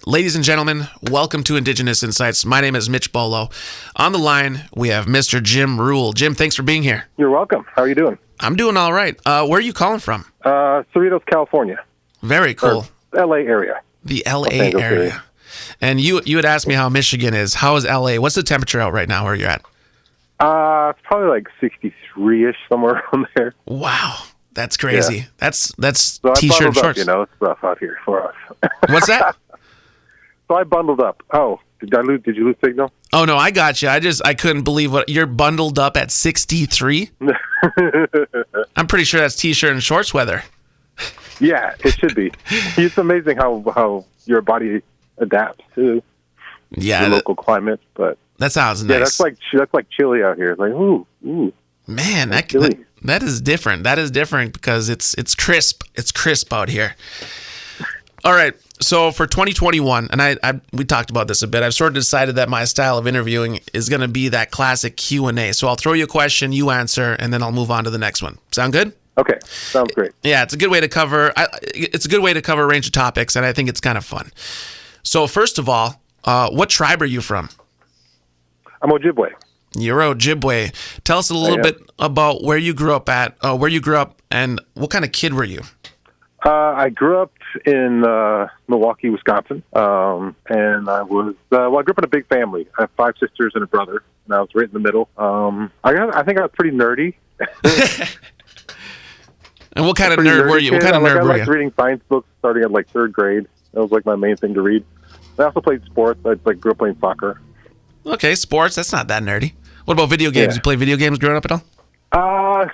Ladies and gentlemen, welcome to Indigenous Insights. My name is Mitch Bolo. On the line, we have Mr. Jim Ruel. Jim, thanks for being here. You're welcome. How are you doing? I'm doing all right. Where are you calling from? Cerritos, California. Very cool. L.A. area. The L.A. area. And you had asked me how Michigan is. How is L.A.? What's the temperature out right now where you're at? It's probably like 63-ish, somewhere around there. Wow. That's crazy. Yeah. That's so T-shirt and shorts. It's rough out here for us. What's that? So I bundled up. Oh, did you lose signal? Oh, no, I got you. I couldn't believe what you're bundled up at 63. I'm pretty sure that's T-shirt and shorts weather. Yeah, it should be. It's amazing how your body adapts to the local climate. But that sounds nice. Yeah, that's like chilly out here. It's like ooh. Man, that is different. That is different because it's crisp. It's crisp out here. All right. So for 2021, and we talked about this a bit, I've sort of decided that my style of interviewing is going to be that classic Q&A. So I'll throw you a question, you answer, and then I'll move on to the next one. Sound good? Okay, sounds great. Yeah, it's a good way to cover. It's a good way to cover a range of topics, and I think it's kind of fun. So first of all, what tribe are you from? I'm Ojibwe. You're Ojibwe. Tell us a little bit about where you grew up and what kind of kid were you? I grew up in Milwaukee, Wisconsin, and I grew up in a big family. I have 5 sisters and a brother, and I was right in the middle. I think I was pretty nerdy. And what kind of nerd were you? What kind of nerd were you? I liked reading science books starting at like 3rd grade. That was like my main thing to read. I also played sports. I grew up playing soccer. Okay, sports. That's not that nerdy. What about video games? Yeah. You play video games growing up at all?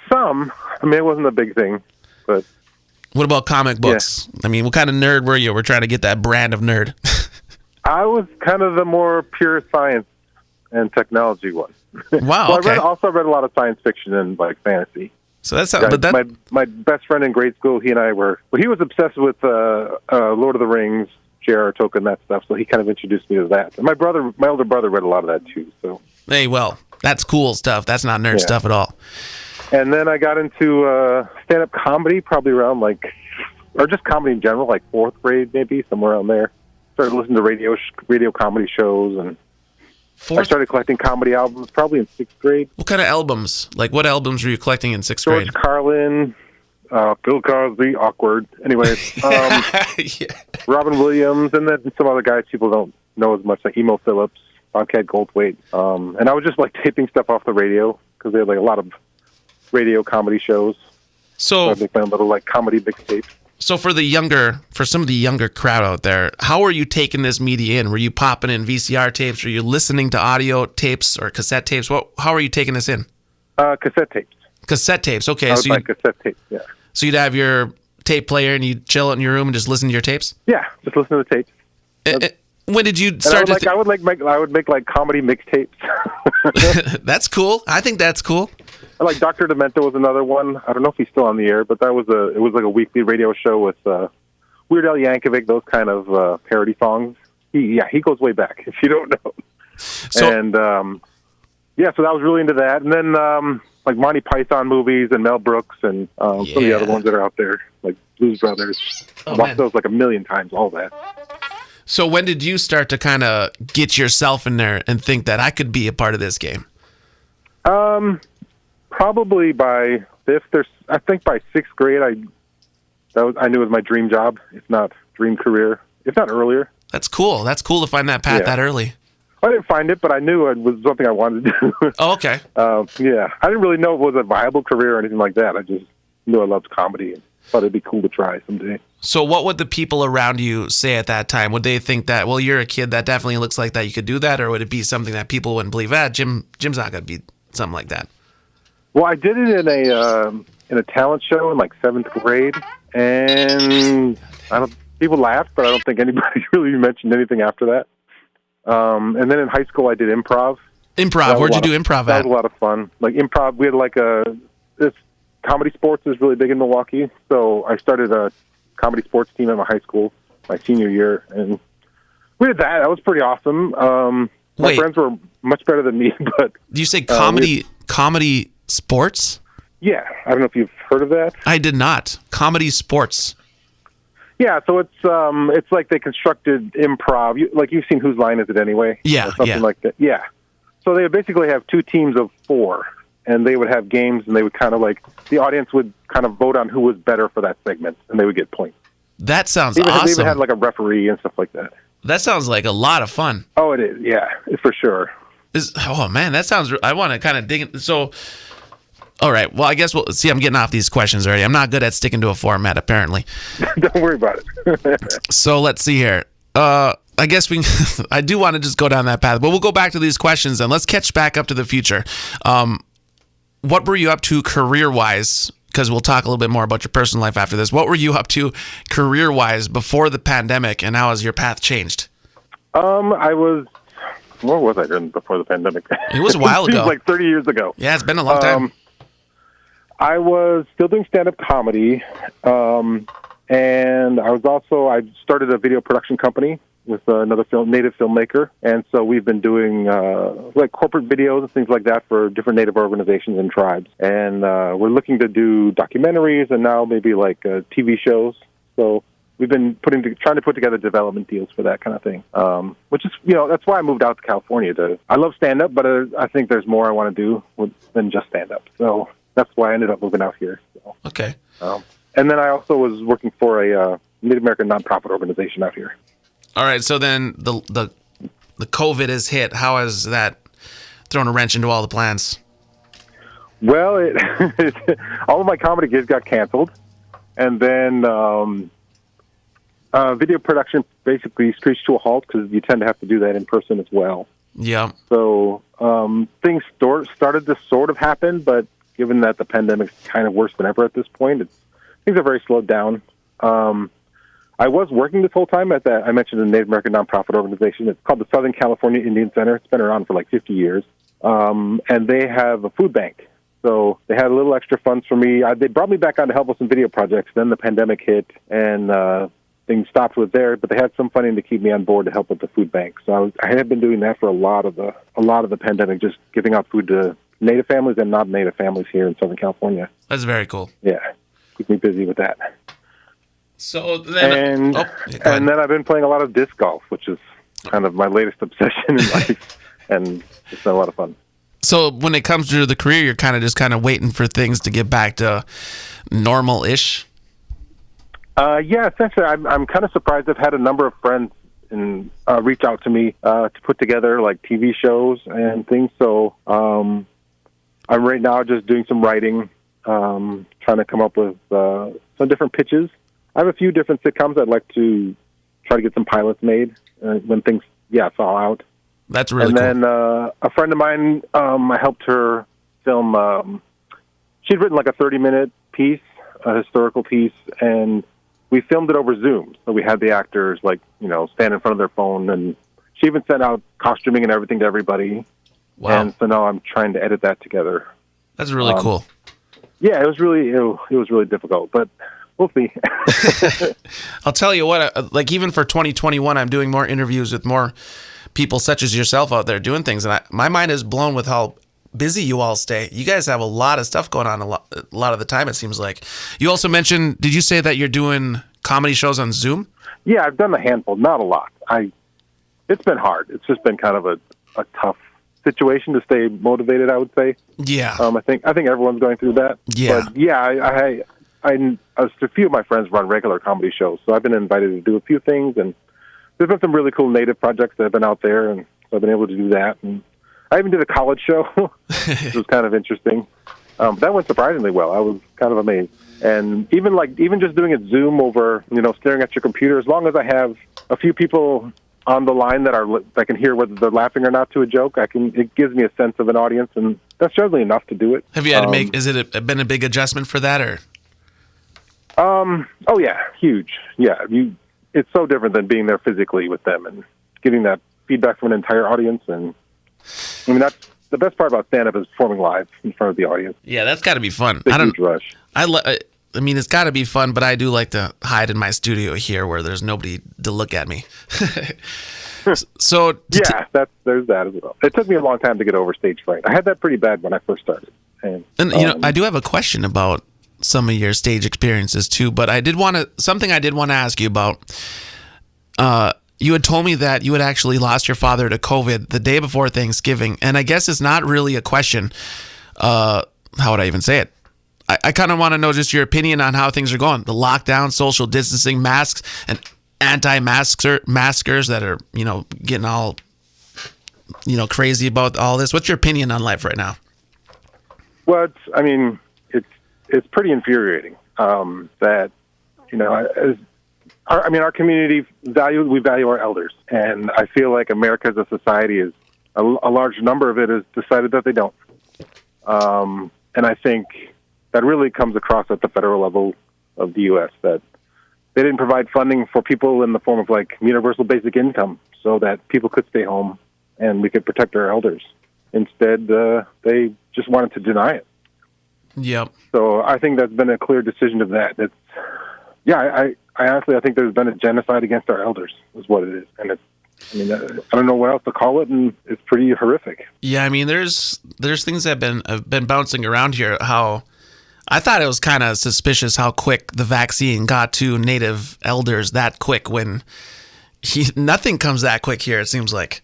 Some. I mean, it wasn't a big thing, but. What about comic books? Yeah. I mean, what kind of nerd were you? We're trying to get that brand of nerd. I was kind of the more pure science and technology one. Wow. Well, okay. I also read a lot of science fiction and like fantasy. So that's my best friend in grade school. He and I were. Well, he was obsessed with Lord of the Rings, J.R.R. Tolkien, that stuff. So he kind of introduced me to that. And my older brother, read a lot of that too. So. Hey, well, that's cool stuff. That's not nerd stuff at all. And then I got into stand-up comedy, probably around or just comedy in general, like 4th grade, maybe somewhere around there. Started listening to radio comedy shows, and I started collecting comedy albums probably in 6th grade. What kind of albums? Like, what albums were you collecting in 6th grade? George Carlin, Bill Cosby, awkward. Anyways, Robin Williams, and then some other guys people don't know as much, like Emo Phillips, Bobcat Goldthwait. And I was just like taping stuff off the radio because they had like a lot of radio comedy shows. So I make my own little like comedy mixtapes. So for some of the younger crowd out there, how are you taking this media in? Were you popping in VCR tapes? Were you listening to audio tapes or cassette tapes? How are you taking this in? Cassette tapes. Cassette tapes. Okay. I would buy cassette tapes. Yeah. So you'd have your tape player and you'd chill in your room and just listen to your tapes? Yeah, just listen to the tapes. When did you start? I would make like comedy mixtapes. That's cool. I think that's cool. Like Dr. Demento was another one. I don't know if he's still on the air, but it was like a weekly radio show with Weird Al Yankovic, those kind of parody songs. He goes way back, if you don't know. So that was really into that. And then like Monty Python movies and Mel Brooks and some of the other ones that are out there, like Blues Brothers. I watched those like a million times, all that. So when did you start to kind of get yourself in there and think that I could be a part of this game? Probably by 5th I think by 6th grade, I knew it was my dream job, if not dream career, if not earlier. That's cool. That's cool to find that path that early. I didn't find it, but I knew it was something I wanted to do. Oh, okay. I didn't really know it was a viable career or anything like that. I just knew I loved comedy and thought it'd be cool to try someday. So what would the people around you say at that time? Would they think that, well, you're a kid that definitely looks like that, you could do that? Or would it be something that people wouldn't believe, Jim's not going to be something like that? Well, I did it in a talent show in like 7th grade, and people laughed, but I don't think anybody really mentioned anything after that. And then in high school, I did improv. Improv? Where'd you do improv at? That was a lot of fun. Like improv, we had like this comedy sports is really big in Milwaukee, so I started a comedy sports team at my high school my senior year, and we did that. That was pretty awesome. My friends were much better than me, but... Do you say comedy sports? Yeah. I don't know if you've heard of that. I did not. Comedy sports. Yeah, so it's like they constructed Improv. Like you've seen Whose Line Is It Anyway? Yeah, or something like that. Yeah. So they would basically have two teams of 4, and they would have games, and they would kind of like the audience would kind of vote on who was better for that segment, and they would get points. That sounds awesome. They even awesome. had like a referee and stuff like that. That sounds like a lot of fun. Oh, it is. Yeah, for sure. Oh man, that sounds. I want to kind of dig in. So, all right. Well, I guess we'll see. I'm getting off these questions already. I'm not good at sticking to a format, apparently. Don't worry about it. So let's see here. I guess we. I do want to just go down that path, but we'll go back to these questions and let's catch back up to the future. What were you up to career-wise? Because we'll talk a little bit more about your personal life after this. What were you up to career-wise before the pandemic, and how has your path changed? Where was I during before the pandemic? It was a while ago. It was like 30 years ago. Yeah, it's been a long time. I was still doing stand-up comedy, and I started a video production company with another native filmmaker, and so we've been doing like corporate videos and things like that for different native organizations and tribes. And we're looking to do documentaries and now maybe like TV shows. So we've been trying to put together development deals for that kind of thing, which is, that's why I moved out to California. I love stand-up, but I think there's more I want to do than just stand-up. So that's why I ended up moving out here. So. Okay. And then I also was working for a Native American nonprofit organization out here. All right. So then the COVID has hit. How has that thrown a wrench into all the plans? Well, all of my comedy gigs got canceled, and then video production basically screeched to a halt because you tend to have to do that in person as well. Yeah. So things started to sort of happen, but given that the pandemic's kind of worse than ever at this point, things are very slowed down. I was working this whole time at that. I mentioned a Native American nonprofit organization. It's called the Southern California Indian Center. It's been around for like 50 years. And they have a food bank. So they had a little extra funds for me. They brought me back on to help with some video projects. Then the pandemic hit, and things stopped with there. But they had some funding to keep me on board to help with the food bank. So I had been doing that for a lot of the pandemic, just giving out food to Native families and non-Native families here in Southern California. That's very cool. Yeah, keep me busy with that. So then, and then I've been playing a lot of disc golf, which is kind of my latest obsession in life, and it's been a lot of fun. So when it comes to the career, you're kind of waiting for things to get back to normal-ish? Yeah, essentially. I'm kind of surprised. I've had a number of friends reach out to me to put together like TV shows and things. So I'm right now just doing some writing, trying to come up with some different pitches. I have a few different sitcoms I'd like to try to get some pilots made when things, thaw out. That's really cool. And then a friend of mine, I helped her film. She'd written like a 30-minute piece, a historical piece, and we filmed it over Zoom. So we had the actors stand in front of their phone, and she even sent out costuming and everything to everybody. Wow! And so now I'm trying to edit that together. That's really cool. Yeah, it was really difficult, but we'll see. I'll tell you what, even for 2021, I'm doing more interviews with more people such as yourself out there doing things. And my mind is blown with how busy you all stay. You guys have a lot of stuff going on a lot of the time, it seems like. You also mentioned, did you say that you're doing comedy shows on Zoom? Yeah, I've done a handful, not a lot. It's been hard. It's just been kind of a tough situation to stay motivated, I would say. Yeah. I think everyone's going through that. Yeah. But yeah, a few of my friends run regular comedy shows, so I've been invited to do a few things, and there's been some really cool native projects that have been out there, and so I've been able to do that. And I even did a college show, which was kind of interesting. That went surprisingly well. I was kind of amazed. And even just doing it Zoom over, staring at your computer, as long as I have a few people on the line that can hear whether they're laughing or not to a joke, it gives me a sense of an audience, and that's generally enough to do it. Have you had to make? Is it been a big adjustment for that, or? Oh yeah, huge. Yeah, it's so different than being there physically with them and getting that feedback from an entire audience. And I mean, that's the best part about stand-up is performing live in front of the audience. Yeah, that's got to be fun. It's a huge rush. I mean, it's got to be fun, but I do like to hide in my studio here where there's nobody to look at me. So there's that as well. It took me a long time to get over stage fright. I had that pretty bad when I first started. And I do have a question about some of your stage experiences too. But something I did want to ask you about. You had told me that you had actually lost your father to COVID the day before Thanksgiving. And I guess it's not really a question. How would I even say it? I kind of want to know just your opinion on how things are going. The lockdown, social distancing, masks, and anti-maskers that are, getting all, crazy about all this. What's your opinion on life right now? Well, it's pretty infuriating that, our community we value our elders, and I feel like America as a society is a large number of it has decided that they don't. And I think that really comes across at the federal level of the U.S. that they didn't provide funding for people in the form of like universal basic income so that people could stay home and we could protect our elders. Instead, they just wanted to deny it. Yep. So I think that's been a clear decision of that. I honestly, I think there's been a genocide against our elders, is what it is. And I don't know what else to call it, and it's pretty horrific. Yeah, there's things that have been bouncing around here. How I thought it was kind of suspicious how quick the vaccine got to Native elders that quick when nothing comes that quick here, it seems like.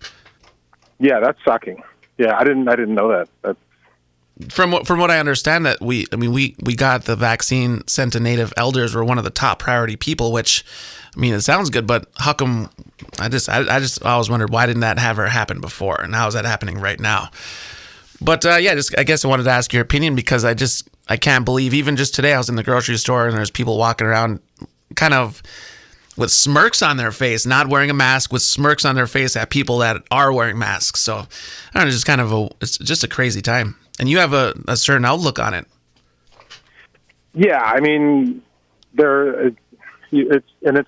Yeah, that's shocking. Yeah, I didn't know that. That's... From what I understand, that we got the vaccine sent to Native elders. We're one of the top priority people, which, it sounds good, but how come? I always wondered, why didn't that ever happen before, and how is that happening right now? But I guess I wanted to ask your opinion because I can't believe, even just today I was in the grocery store and there's people walking around kind of with smirks on their face, not wearing a mask, with smirks on their face at people that are wearing masks. So I don't know, it's just a crazy time. And you have a certain outlook on it. Yeah, it's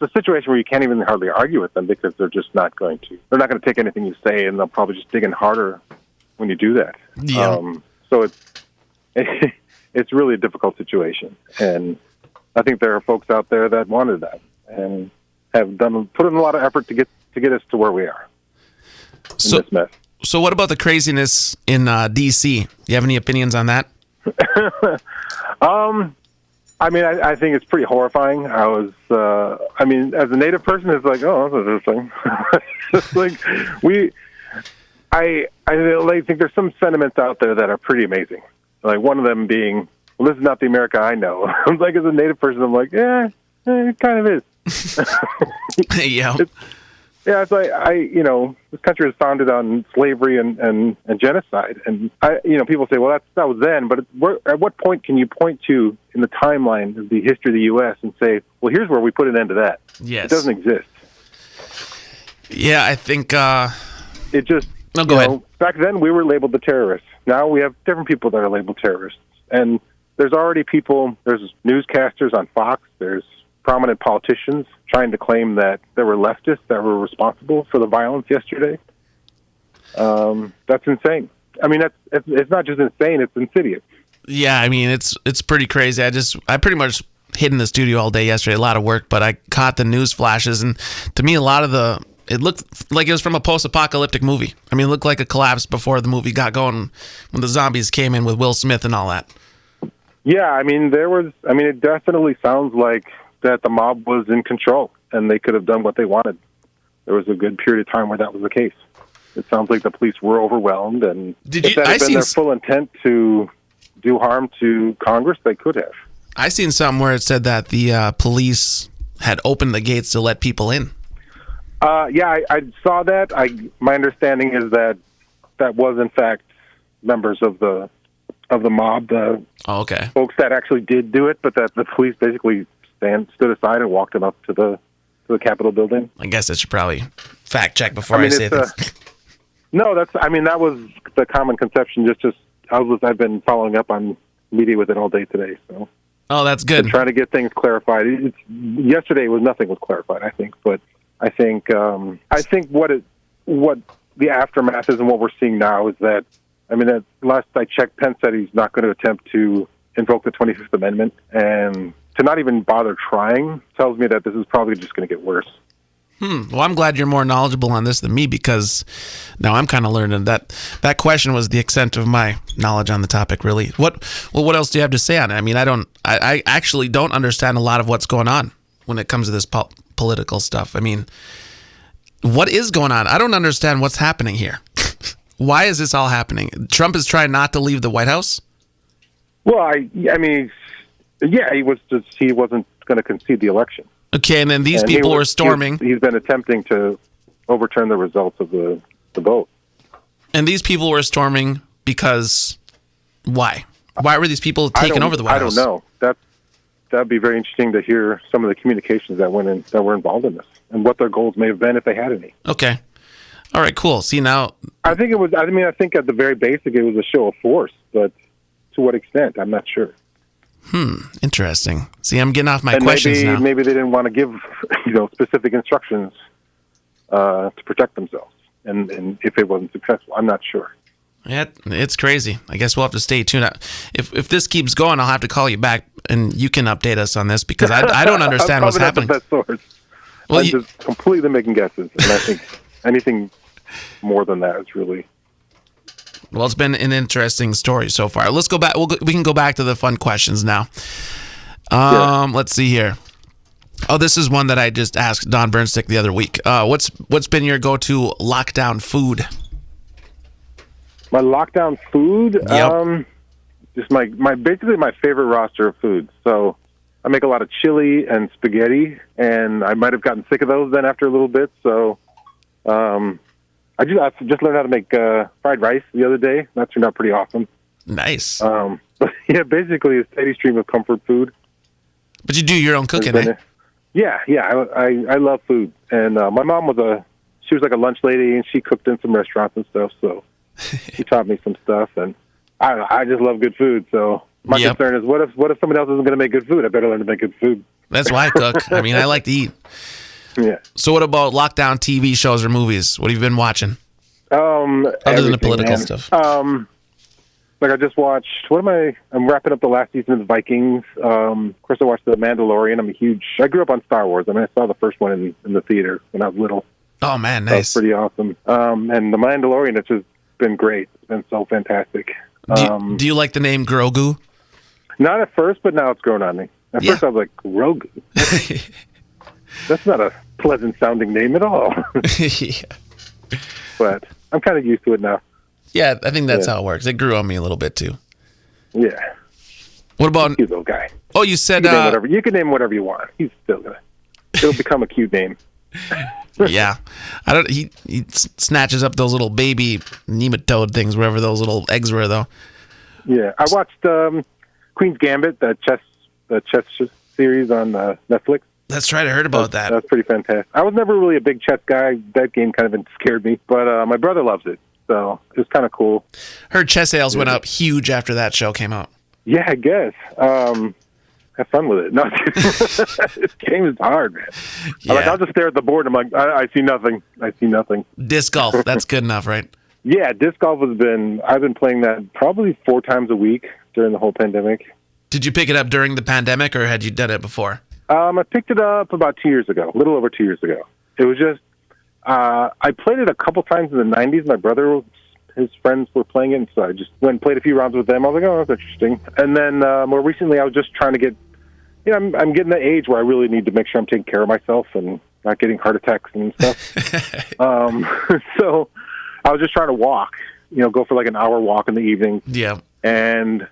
a situation where you can't even hardly argue with them because they're just not going to. They're not going to take anything you say, and they'll probably just dig in harder when you do that. Yeah. So it's really a difficult situation, and I think there are folks out there that wanted that and have put in a lot of effort to get us to where we are in this mess. So what about the craziness in D.C.? Do you have any opinions on that? I think it's pretty horrifying. As a Native person, it's like, oh, that's interesting. It's like I think there's some sentiments out there that are pretty amazing. Like one of them being, well, this is not the America I know. I'm like, as a Native person, I'm like, it kind of is. Yeah. It's like this country was founded on slavery and genocide, and people say, well, that was then, but at what point can you point to in the timeline of the history of the U.S. and say, well, here's where we put an end to that? Yes, it doesn't exist. Yeah, I think it just. No, go ahead. Back then, we were labeled the terrorists. Now we have different people that are labeled terrorists, and there's already people. There's newscasters on Fox. There's prominent politicians trying to claim that there were leftists that were responsible for the violence yesterday. That's insane. It's not just insane; it's insidious. Yeah, it's pretty crazy. I pretty much hid in the studio all day yesterday. A lot of work, but I caught the news flashes, and to me, it looked like it was from a post-apocalyptic movie. It looked like a collapse before the movie got going when the zombies came in with Will Smith and all that. Yeah, it definitely sounds like that the mob was in control and they could have done what they wanted. There was a good period of time where that was the case. It sounds like the police were overwhelmed, and if that had been their full intent to do harm to Congress, they could have. I seen something where it said that the police had opened the gates to let people in. I saw that. My understanding is that was in fact members of the mob, the folks that actually did do it, but that the police basically stood aside and walked them up to the Capitol building. I guess I should probably fact check before I say things. No, that was the common conception. I've been following up on media with it all day today. So. Oh, that's good. Trying to get things clarified. Yesterday nothing was clarified, I think, but I think what the aftermath is and what we're seeing now is that last I checked, Pence said he's not going to attempt to invoke the 25th Amendment, and to not even bother trying tells me that this is probably just going to get worse. Well, I'm glad you're more knowledgeable on this than me, because now I'm kind of learning that question was the extent of my knowledge on the topic, really. What else do you have to say on it? I mean, I actually don't understand a lot of what's going on when it comes to this political stuff. I mean, what is going on? I don't understand what's happening here. Why is this all happening? Trump is trying not to leave the White House? Well, I mean, yeah, he wasn't going to concede the election. Okay, and then these people were storming. He's been attempting to overturn the results of the vote. And these people were storming because why? Why were these people taking over the White House? I don't know. That'd be very interesting to hear some of the communications that were involved in this, and what their goals may have been if they had any. Okay. All right, cool. See, now I think I think at the very basic it was a show of force, but to what extent, I'm not sure. Interesting. See, I'm getting off my questions now. Maybe they didn't want to give, specific instructions to protect themselves, and if it wasn't successful, I'm not sure. Yeah, it's crazy. I guess we'll have to stay tuned. If this keeps going, I'll have to call you back, and you can update us on this, because I don't understand what's happening. I'm probably not the best source. Well, I'm just completely making guesses, and I think anything more than that is really... Well, it's been an interesting story so far. Let's go back. We can go back to the fun questions now. Let's see here. Oh, this is one that I just asked Don Burnstick the other week. What's been your go-to lockdown food? My lockdown food? Yep. Just basically my favorite roster of foods. So I make a lot of chili and spaghetti, and I might have gotten sick of those then after a little bit. So I just learned how to make fried rice the other day. That turned out pretty awesome. Nice. But yeah, basically a steady stream of comfort food. But you do your own cooking, eh? Yeah. I love food, and my mom was like a lunch lady, and she cooked in some restaurants and stuff. So she taught me some stuff, and I don't know. I just love good food. So my concern is, what if somebody else isn't going to make good food? I better learn to make good food. That's why I cook. I mean, I like to eat. Yeah. So what about lockdown TV shows or movies? What have you been watching? Other than the political stuff. Like I just watched, I'm wrapping up the last season of the Vikings. Of course, I watched The Mandalorian. I grew up on Star Wars. I mean, I saw the first one in the theater when I was little. Oh, man, nice. That was pretty awesome. And The Mandalorian, it's just been great. It's been so fantastic. Do you like the name Grogu? Not at first, but now it's grown on me. At first, I was like, Grogu? That's not a pleasant-sounding name at all. Yeah. But I'm kind of used to it now. Yeah, I think that's how it works. It grew on me a little bit, too. Yeah. What about... Cute little guy. Oh, you said... You can name whatever you want. He's still going to... It'll become a cute name. Yeah. He snatches up those little baby nematode things, wherever those little eggs were, though. Yeah. I watched Queen's Gambit, the chess series on Netflix. That's right. I heard about that. That's pretty fantastic. I was never really a big chess guy. That game kind of scared me, but my brother loves it, so it was kind of cool. Heard chess sales went up huge after that show came out. Yeah, I guess. Have fun with it. No, this game is hard, man. Yeah. I'll just stare at the board. I'm like, I see nothing. I see nothing. Disc golf. That's good enough, right? Yeah, disc golf I've been playing that probably 4 times a week during the whole pandemic. Did you pick it up during the pandemic, or had you done it before? I picked it up about 2 years ago, a little over 2 years ago. It was just, I played it a couple times in the 90s. My brother, his friends were playing it, and so I just went and played a few rounds with them. I was like, oh, that's interesting. And then more recently, I was just trying to get, I'm getting the age where I really need to make sure I'm taking care of myself and not getting heart attacks and stuff. So I was just trying to walk, go for like an hour walk in the evening. Yeah. And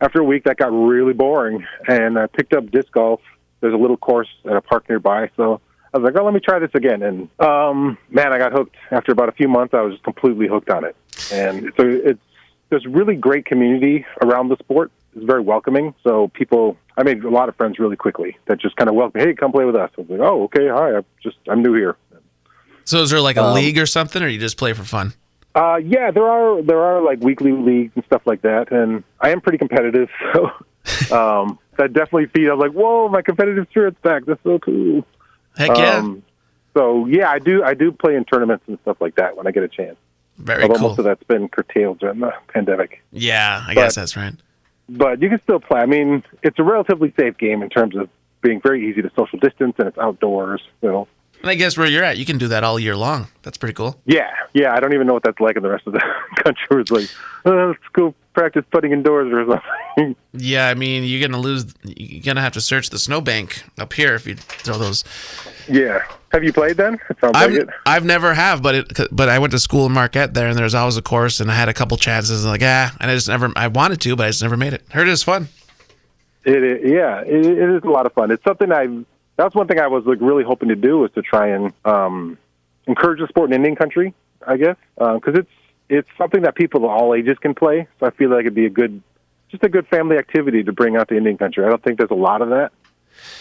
after a week, that got really boring, and I picked up disc golf. There's a little course at a park nearby, so I was like, oh, let me try this again. And, man, I got hooked. After about a few months, I was just completely hooked on it. And so there's really great community around the sport. It's very welcoming. So I made a lot of friends really quickly that just kind of welcome, hey, come play with us. I was like, oh, okay, hi, I'm new here. So is there like a league or something, or you just play for fun? Yeah, there are like weekly leagues and stuff like that, and I am pretty competitive, so that definitely feeds. I was like, whoa, my competitive spirit's back. That's so cool. Heck yeah. So yeah, I do play in tournaments and stuff like that when I get a chance. Very Although cool. Most of that's been curtailed during the pandemic. Yeah, I guess that's right. But you can still play. I mean, it's a relatively safe game in terms of being very easy to social distance, and it's outdoors. And I guess where you're at, you can do that all year long. That's pretty cool. Yeah. I don't even know what that's like in the rest of the country. Where it's like, let's go practice putting indoors or something. Yeah, I mean, you're gonna have to search the snowbank up here if you throw those. Yeah. Have you played then? It sounds like it. I've never have, but I went to school in Marquette there, and there's always a course, and I had a couple chances, and I wanted to, but I just never made it. Heard it was fun. It is a lot of fun. It's something that's one thing I was like really hoping to do, was to try and encourage the sport in Indian country, I guess, because it's something that people of all ages can play. So I feel like it'd be a good family activity to bring out to Indian country. I don't think there's a lot of that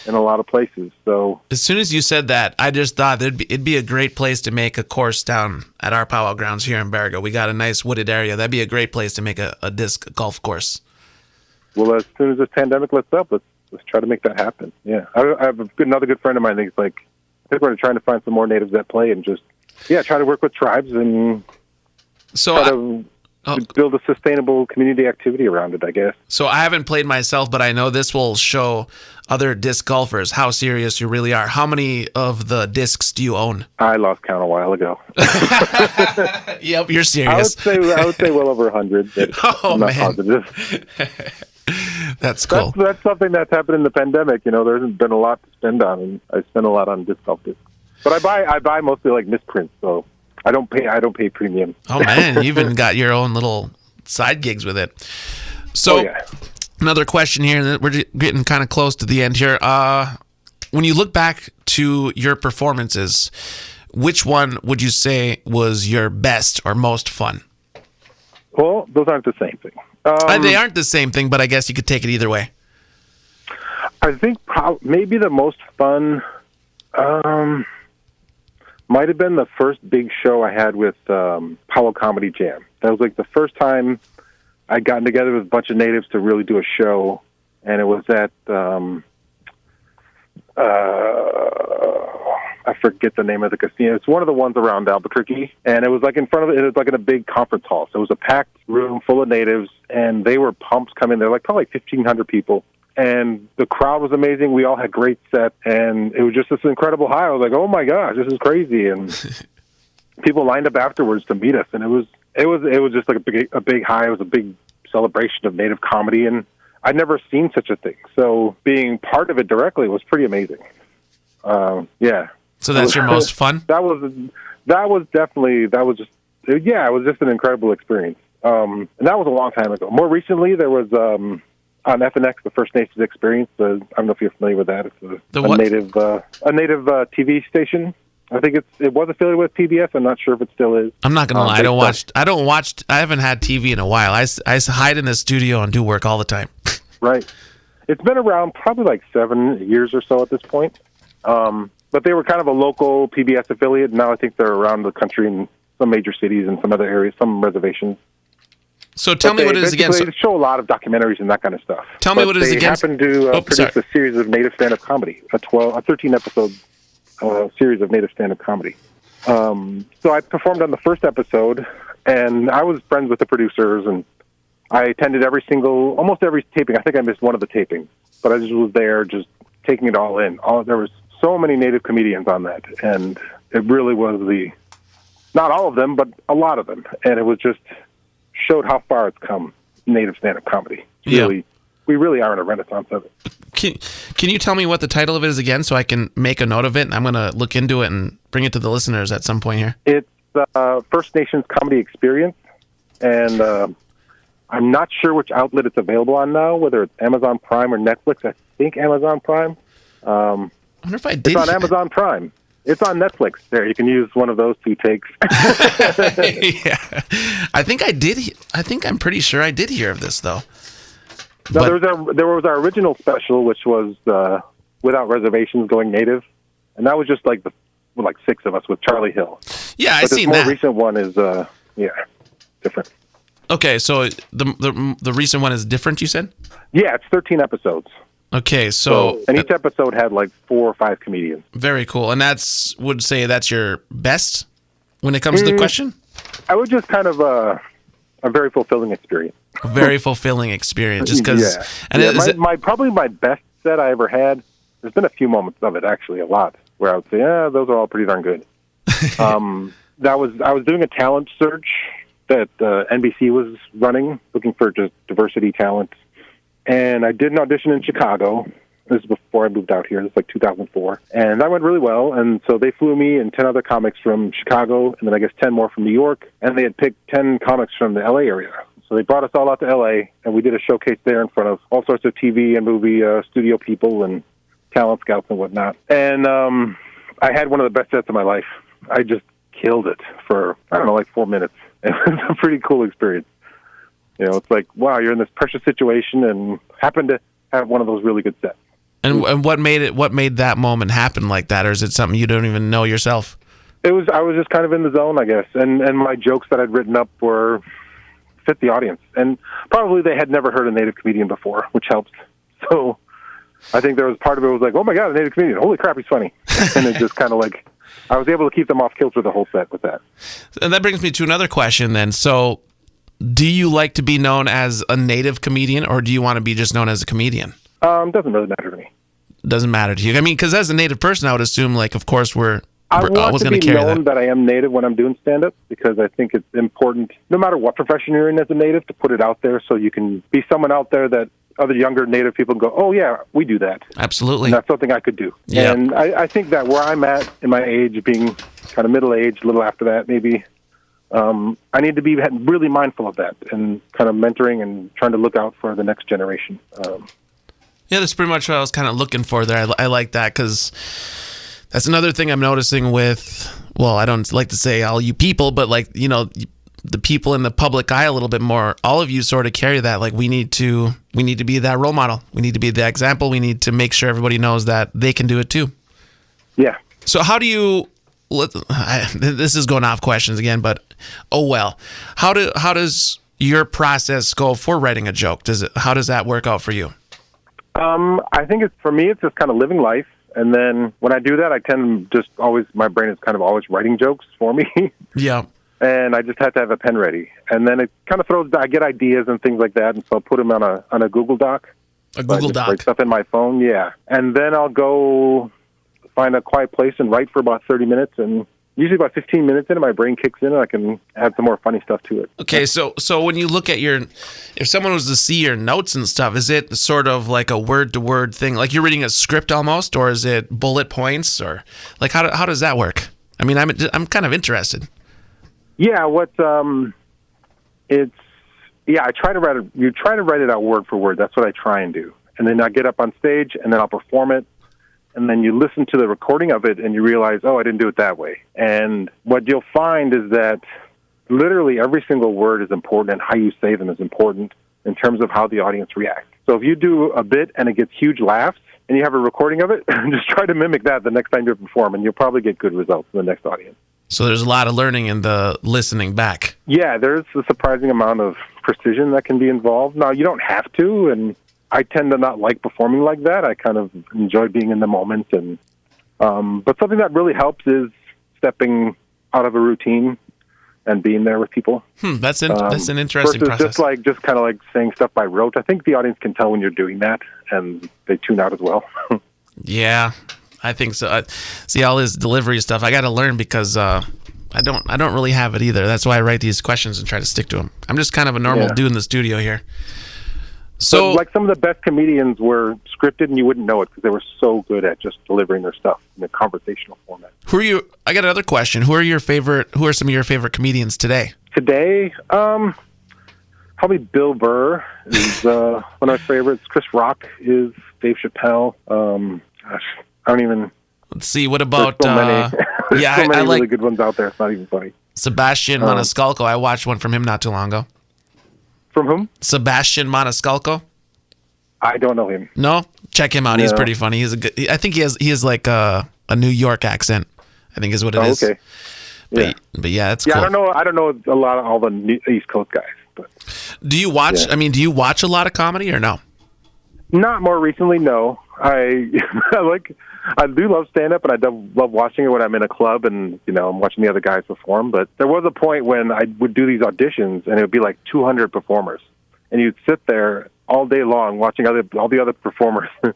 in a lot of places. So as soon as you said that, I just thought it'd be a great place to make a course down at our powwow grounds here in Baraga. We got a nice wooded area. That'd be a great place to make a disc golf course. Well, as soon as this pandemic lets up, let's try to make that happen. Yeah, I have another good friend of mine. I think we're trying to find some more natives that play and just try to work with tribes and try to build a sustainable community activity around it, I guess. So I haven't played myself, but I know this will show other disc golfers how serious you really are. How many of the discs do you own? I lost count a while ago. Yep, you're serious. I would say well over 100. But I'm not positive. That's cool. That's something that's happened in the pandemic. You know, there hasn't been a lot to spend on, and I spend a lot on disc golf discs. But I buy mostly like misprints, so I don't pay premium. Oh man, you even got your own little side gigs with it. So another question here, we're getting kind of close to the end here. When you look back to your performances, which one would you say was your best or most fun? Well, those aren't the same thing. They aren't the same thing, but I guess you could take it either way. I think maybe the most fun might have been the first big show I had with Powwow Comedy Jam. That was like the first time I'd gotten together with a bunch of natives to really do a show, and it was at I forget the name of the casino. It's one of the ones around Albuquerque, and it was like in front of it. It was like in a big conference hall. So it was a packed room full of natives, and they were pumped coming there, like probably 1,500 people. And the crowd was amazing. We all had great sets, and it was just this incredible high. I was like, "Oh my gosh, this is crazy!" And people lined up afterwards to meet us, and it was just like a big high. It was a big celebration of native comedy, and I'd never seen such a thing. So being part of it directly was pretty amazing. So that's your most fun? It was just an incredible experience. And that was a long time ago. More recently, there was on FNX, the First Nations Experience. I don't know if you're familiar with that. It's a native TV station. I think it was affiliated with PBS. I'm not sure if it still is. I'm not gonna lie. I haven't had TV in a while. I hide in the studio and do work all the time. Right. It's been around probably like 7 years or so at this point. But they were kind of a local PBS affiliate. Now I think they're around the country in some major cities and some other areas, some reservations. So tell me what it is again. They show a lot of documentaries and that kind of stuff. Tell me what it is again. They happen to produce a series of native stand-up comedy, a 13-episode series of native stand-up comedy. So I performed on the first episode, and I was friends with the producers, and I attended almost every taping. I think I missed one of the tapings, but I just was there just taking it all in. There was so many native comedians on that, and it really was not all of them, but a lot of them, and it was just showed how far it's come, native stand-up comedy. We really are in a renaissance of it. Can you tell me what the title of it is again so I can make a note of it, and I'm going to look into it and bring it to the listeners at some point here? It's First Nations Comedy Experience, and I'm not sure which outlet it's available on now, whether it's Amazon Prime or Netflix. I think Amazon Prime. I wonder if I did. It's on Amazon Prime. It's on Netflix. There, you can use one of those 2 takes. Yeah, I think I did. I'm pretty sure I did hear of this though. No, there was our original special, which was Without Reservations Going Native, and that was just like 6 of us with Charlie Hill. Yeah, I seen that. The more recent one is different. Okay, so the recent one is different. You said? Yeah, it's 13 episodes. Okay, and each episode had like 4 or 5 comedians. Very cool. And would say that's your best when it comes to the question? I would just kind of a very fulfilling experience. A very fulfilling experience, just because. Probably my best set I ever had. There's been a few moments of it, actually, a lot. where I would say, yeah, those are all pretty darn good. I was doing a talent search that NBC was running, looking for just diversity talent. And I did an audition in Chicago. This is before I moved out here. This is like 2004. And that went really well. And so they flew me and 10 other comics from Chicago, and then I guess 10 more from New York. And they had picked 10 comics from the L.A. area. So they brought us all out to L.A., and we did a showcase there in front of all sorts of TV and movie studio people and talent scouts and whatnot. And I had one of the best sets of my life. I just killed it for, I don't know, like 4 minutes. It was a pretty cool experience. You know, it's like, wow, you're in this precious situation and happen to have one of those really good sets. And what made that moment happen like that, or is it something you don't even know yourself? I was just kind of in the zone, I guess, and my jokes that I'd written up were fit the audience, and probably they had never heard a native comedian before, which helps. So I think there was part of it was like, oh my god, a native comedian, holy crap, he's funny, and it just kind of like I was able to keep them off kilter the whole set with that. And that brings me to another question then. So, do you like to be known as a native comedian, or do you want to be just known as a comedian? Doesn't really matter to me. Doesn't matter to you. I mean, because as a native person, I would assume, like, of course, I want to be known that I am native when I'm doing stand-up, because I think it's important, no matter what profession you're in as a native, to put it out there so you can be someone out there that other younger native people go, oh, yeah, we do that. Absolutely. And that's something I could do. Yep. And I think that where I'm at in my age, being kind of middle-aged, a little after that maybe, I need to be really mindful of that and kind of mentoring and trying to look out for the next generation. Yeah, that's pretty much what I was kind of looking for there. I like that because that's another thing I'm noticing with, well, I don't like to say all you people, but like, you know, the people in the public eye a little bit more. All of you sort of carry that. Like we need to be that role model. We need to be the example. We need to make sure everybody knows that they can do it too. Yeah. So how do you, this is going off questions again, but oh well. How does your process go for writing a joke? How does that work out for you? I think for me, it's just kind of living life. And then when I do that, I tend to just always, my brain is kind of always writing jokes for me. Yeah. And I just have to have a pen ready. And then it kind of I get ideas and things like that. And so I'll put them on a Google Doc. A Google Doc. Write stuff in my phone. Yeah. And then I'll go find a quiet place and write for about 30 minutes. And usually about 15 minutes in, my brain kicks in and I can add some more funny stuff to it. Okay, so when you look at if someone was to see your notes and stuff, is it sort of like a word-to-word thing? Like you're reading a script almost, or is it bullet points? Or like how does that work? I mean, I'm kind of interested. Yeah, I try to write it out word for word. That's what I try and do. And then I get up on stage and then I'll perform it. And then you listen to the recording of it and you realize, oh, I didn't do it that way. And what you'll find is that literally every single word is important and how you say them is important in terms of how the audience reacts. So if you do a bit and it gets huge laughs and you have a recording of it, just try to mimic that the next time you perform and you'll probably get good results in the next audience. So there's a lot of learning in the listening back. Yeah, there's a surprising amount of precision that can be involved. Now, you don't have to, and I tend to not like performing like that. I kind of enjoy being in the moment, and but something that really helps is stepping out of a routine and being there with people. That's an interesting process. Just kind of like saying stuff by rote. I think the audience can tell when you're doing that, and they tune out as well. Yeah, I think so. See, all this delivery stuff, I got to learn because I don't really have it either. That's why I write these questions and try to stick to them. I'm just kind of a normal dude in the studio here. So, like some of the best comedians were scripted, and you wouldn't know it because they were so good at just delivering their stuff in a conversational format. I got another question. Who are some of your favorite comedians today? Today, probably Bill Burr is one of my favorites. Chris Rock is Dave Chappelle. I don't even. Let's see. What about? So many. Yeah, so many I like really good ones out there. It's not even funny. Sebastian Maniscalco. I watched one from him not too long ago. From whom? Sebastian Maniscalco. I don't know him. No, check him out. He's pretty funny. I think he has like a New York accent. I think is what it is. Okay. But yeah, it's cool. I don't know a lot of all the East Coast guys. But do you watch? Yeah. I mean, do you watch a lot of comedy or no? Not more recently. No, I do love stand-up, and I love watching it when I'm in a club and, I'm watching the other guys perform. But there was a point when I would do these auditions, and it would be like 200 performers. And you'd sit there, all day long watching all the other performers, and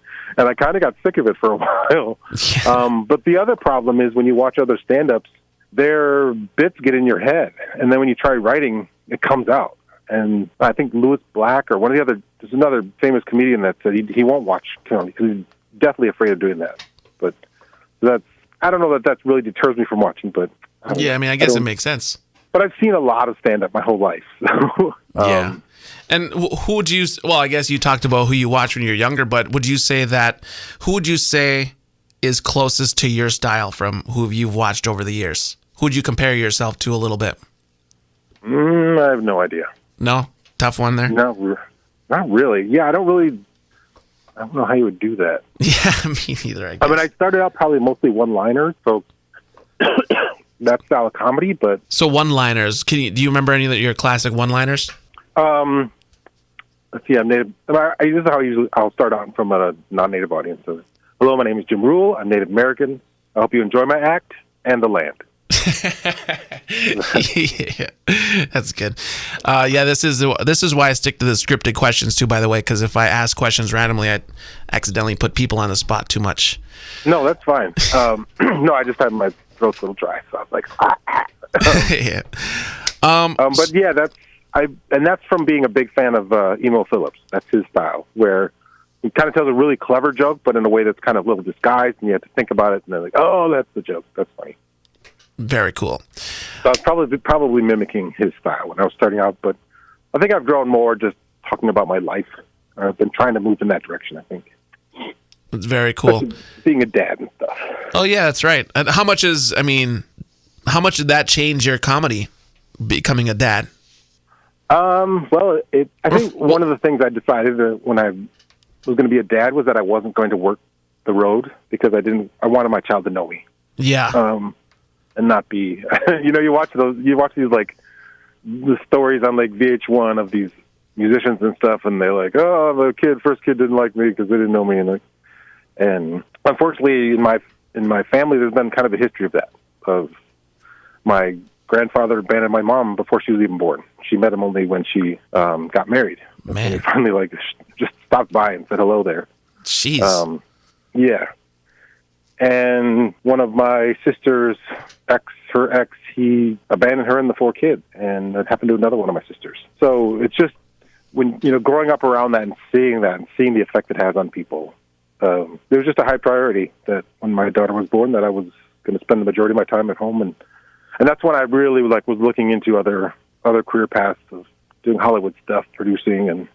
I kind of got sick of it for a while. Yeah. But the other problem is when you watch other stand-ups, their bits get in your head, and then when you try writing, it comes out. And I think Louis Black or there's another famous comedian that said he won't watch comedy because he's definitely afraid of doing that. But I don't know that really deters me from watching, but Yeah, I mean, I guess it makes sense. But I've seen a lot of stand-up my whole life. So, yeah. And who would you, well, I guess you talked about who you watched when you were younger, but who would you say is closest to your style from who you've watched over the years? Who would you compare yourself to a little bit? I have no idea. No? Tough one there? No, not really. Yeah, I don't know how you would do that. Yeah, me neither, I guess. I mean, I started out probably mostly one-liners, so that style of comedy, but... So one-liners. Do you remember any of your classic one-liners? Let's see, I'm native. This is how I'll start out from a non-native audience. So, hello, my name is Jim Ruel. I'm Native American. I hope you enjoy my act and the land. Yeah, that's good. Yeah, this is why I stick to the scripted questions too, by the way, because if I ask questions randomly, I accidentally put people on the spot too much. No, that's fine. No, I just had my throat's a little dry, so I was like, Yeah. but yeah, that's from being a big fan of Emo Phillips. That's his style, where he kind of tells a really clever joke, but in a way that's kind of a little disguised, and you have to think about it, and they're like, oh, that's the joke. That's funny. Very cool. So I was probably mimicking his style when I was starting out, but I think I've grown more just talking about my life. I've been trying to move in that direction, I think. It's very cool. Especially being a dad and stuff. Oh, yeah, that's right. And how much did that change your comedy, becoming a dad? Well, I think one of the things I decided when I was going to be a dad was that I wasn't going to work the road because I wanted my child to know me. Yeah. And not be, you watch these like the stories on like VH1 of these musicians and stuff, and they're like, oh, the first kid didn't like me because they didn't know me, and unfortunately in my family there's been kind of a history of that. Of my grandfather abandoned my mom before she was even born. She met him only when she got married. Man. And he finally just stopped by and said hello there. Jeez. Yeah. And one of my sister's her ex, he abandoned her and the 4 kids, and it happened to another one of my sisters. So it's just when growing up around that and seeing the effect it has on people. There was just a high priority that when my daughter was born, that I was going to spend the majority of my time at home, and that's when I really was looking into other career paths of doing Hollywood stuff, producing and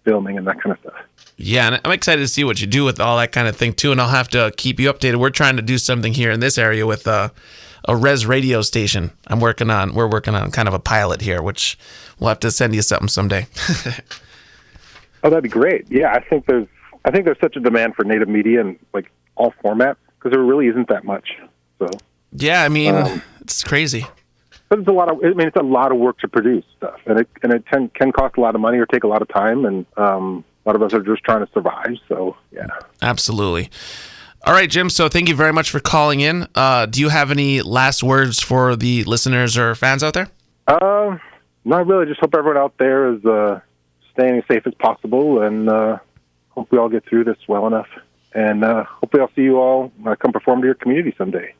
filming and that kind of stuff. Yeah, and I'm excited to see what you do with all that kind of thing too, and I'll have to keep you updated. We're trying to do something here in this area with a res radio station. We're working on kind of a pilot here, which we'll have to send you something someday. Oh, that'd be great. Yeah, I think there's such a demand for native media and like all formats because there really isn't that much. So yeah, I mean, it's crazy. But it's a lot of work to produce stuff, and it can cost a lot of money or take a lot of time, and a lot of us are just trying to survive. So yeah, absolutely. All right, Jim. So thank you very much for calling in. Do you have any last words for the listeners or fans out there? Not really. Just hope everyone out there is staying as safe as possible, and hope we all get through this well enough. And hopefully I'll see you all come perform to your community someday.